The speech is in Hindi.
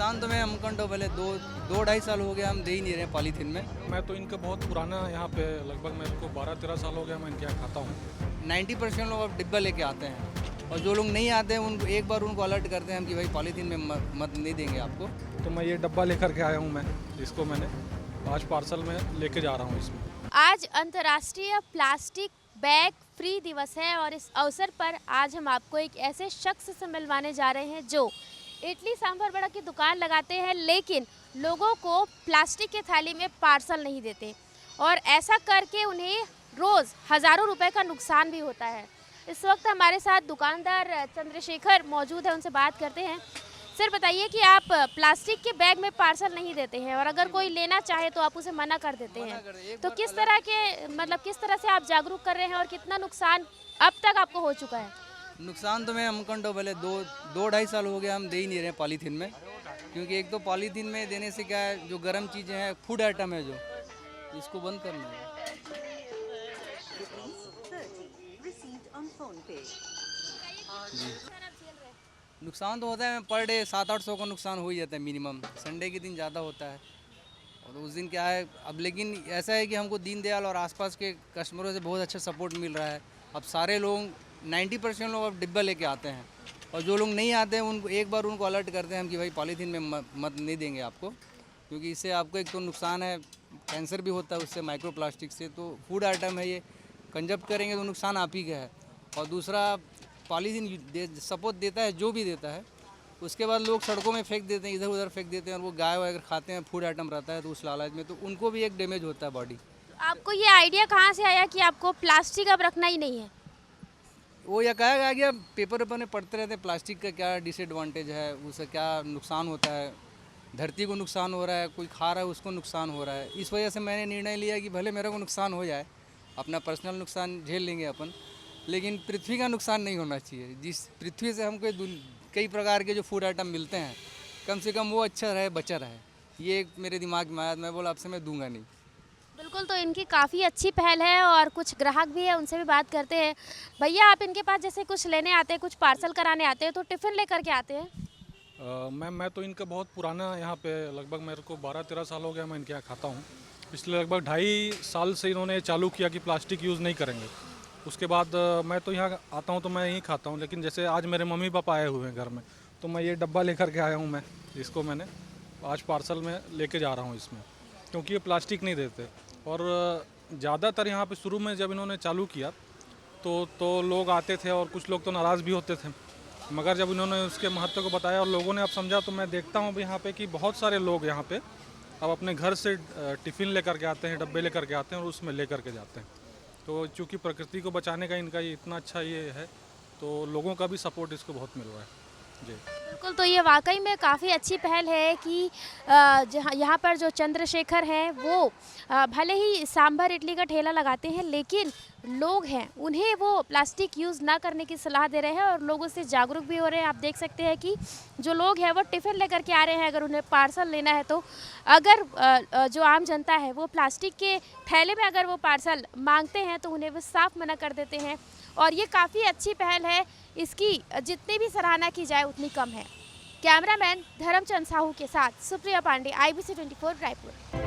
नुकसान तो मैं अमकंटो पहले दो ढाई साल हो गया हम दे ही नहीं रहे पॉलीथीन में। मैं तो इनका बहुत पुराना यहाँ पे लगभग मेरे को 12-13 साल हो गया मैं इनके यहाँ खाता हूँ। 90% लोग अब डिब्बा लेके आते हैं और जो लोग नहीं आते हैं उनको एक बार उनको अलर्ट करते हैं हम कि भाई पॉलीथीन में मत नहीं देंगे आपको। तो मैं ये डब्बा लेकर के आया हूँ, मैं इसको मैंने आज पार्सल में लेके जा रहा हूँ इसमें। आज अंतर्राष्ट्रीय प्लास्टिक बैग फ्री दिवस है और इस अवसर पर आज हम आपको एक ऐसे शख्स से मिलवाने जा रहे हैं जो इडली सांभर वड़ा की दुकान लगाते हैं लेकिन लोगों को प्लास्टिक के थाली में पार्सल नहीं देते और ऐसा करके उन्हें रोज़ हज़ारों रुपए का नुकसान भी होता है। इस वक्त हमारे साथ दुकानदार चंद्रशेखर मौजूद है, उनसे बात करते हैं। सर बताइए कि आप प्लास्टिक के बैग में पार्सल नहीं देते हैं और अगर कोई लेना चाहे तो आप उसे मना कर देते हैं, तो किस तरह से आप जागरूक कर रहे हैं और कितना नुकसान अब तक आपको हो चुका है? नुकसान तो मैं अमकंटो पहले दो ढाई साल हो गया हम दे ही नहीं रहे पॉलीथीन में, क्योंकि एक तो पॉलीथीन में देने से क्या है, जो गर्म चीज़ें हैं फूड आइटम है जो इसको बंद करना है। नुकसान तो होता है पर डे 700-800 का नुकसान हो ही जाता है मिनिमम। संडे के दिन ज़्यादा होता है और उस दिन क्या है अब, लेकिन ऐसा है कि हमको दीनदयाल और आसपास के कस्टमरों से बहुत अच्छा सपोर्ट मिल रहा है। अब सारे लोग 90% लोग अब डिब्बा लेके आते हैं और जो लोग नहीं आते हैं उनको एक बार उनको अलर्ट करते हैं हम कि भाई पॉलीथीन में मत नहीं देंगे आपको, क्योंकि इससे आपको एक तो नुकसान है, कैंसर भी होता है उससे, माइक्रो प्लास्टिक से। तो फूड आइटम है, ये कंजप्ट करेंगे तो नुकसान आप ही का है। और दूसरा पॉलीथीन सपोर्ट देता है जो भी देता है, उसके बाद लोग सड़कों में फेंक देते हैं, इधर उधर फेंक देते हैं और वो गाय अगर खाते हैं, फूड आइटम रहता है तो उस लालच में तो उनको भी एक डैमेज होता है बॉडी। आपको ये आइडिया कहाँ से आया कि आपको प्लास्टिक अब रखना ही नहीं है? वो या कहा आ गया, पेपर वेपर में पढ़ते रहते हैं प्लास्टिक का क्या डिसएडवांटेज है, उससे क्या नुकसान होता है, धरती को नुकसान हो रहा है, कोई खा रहा है उसको नुकसान हो रहा है। इस वजह से मैंने निर्णय लिया कि भले मेरे को नुकसान हो जाए, अपना पर्सनल नुकसान झेल लेंगे अपन, लेकिन पृथ्वी का नुकसान नहीं होना चाहिए। जिस पृथ्वी से हमको कई प्रकार के जो फूड आइटम मिलते हैं, कम से कम वो अच्छा रहे, बचा रहे। ये एक मेरे दिमाग में आया, मैं बोला आपसे मैं दूंगा नहीं। बिल्कुल, तो इनकी काफ़ी अच्छी पहल है और कुछ ग्राहक भी है, उनसे भी बात करते हैं। भैया आप इनके पास जैसे कुछ लेने आते हैं, कुछ पार्सल कराने आते हैं तो टिफ़िन लेकर के आते हैं? मैं तो इनका बहुत पुराना यहाँ पे लगभग मेरे को 12-13 साल हो गया मैं इनके यहाँ खाता हूँ। पिछले लगभग 2.5 साल से इन्होंने चालू किया कि प्लास्टिक यूज़ नहीं करेंगे। उसके बाद मैं तो यहाँ आता हूँ तो मैं यहीं खाता हूँ, लेकिन जैसे आज मेरे मम्मी पापा आए हुए हैं घर में, तो मैं ये डब्बा लेकर के आया हूँ, मैं इसको मैंने आज पार्सल में लेके जा रहा हूँ इसमें, क्योंकि ये प्लास्टिक नहीं देते। और ज़्यादातर यहाँ पे शुरू में जब इन्होंने चालू किया तो लोग आते थे और कुछ लोग तो नाराज़ भी होते थे, मगर जब इन्होंने उसके महत्व को बताया और लोगों ने अब समझा, तो मैं देखता हूँ यहाँ पे कि बहुत सारे लोग यहाँ पे अब अपने घर से टिफ़िन लेकर के आते हैं, डब्बे लेकर के आते हैं और उसमें लेकर के जाते हैं। तो चूँकि प्रकृति को बचाने का इनका ये इतना अच्छा ये है, तो लोगों का भी सपोर्ट इसको बहुत मिल रहा है जी। बिल्कुल, तो ये वाकई में काफ़ी अच्छी पहल है कि जहाँ यहाँ पर जो चंद्रशेखर हैं वो भले ही सांभर इडली का ठेला लगाते हैं लेकिन लोग हैं उन्हें वो प्लास्टिक यूज़ ना करने की सलाह दे रहे हैं और लोगों से जागरूक भी हो रहे हैं। आप देख सकते हैं कि जो लोग हैं वो टिफ़िन लेकर के आ रहे हैं अगर उन्हें पार्सल लेना है तो। अगर जो आम जनता है वो प्लास्टिक के थैले में अगर वो पार्सल मांगते हैं तो उन्हें वो साफ मना कर देते हैं और ये काफ़ी अच्छी पहल है, इसकी जितनी भी सराहना की जाए उतनी कम है। कैमरामैन धर्मचंद साहू के साथ सुप्रिया पांडे, IBC 24 रायपुर।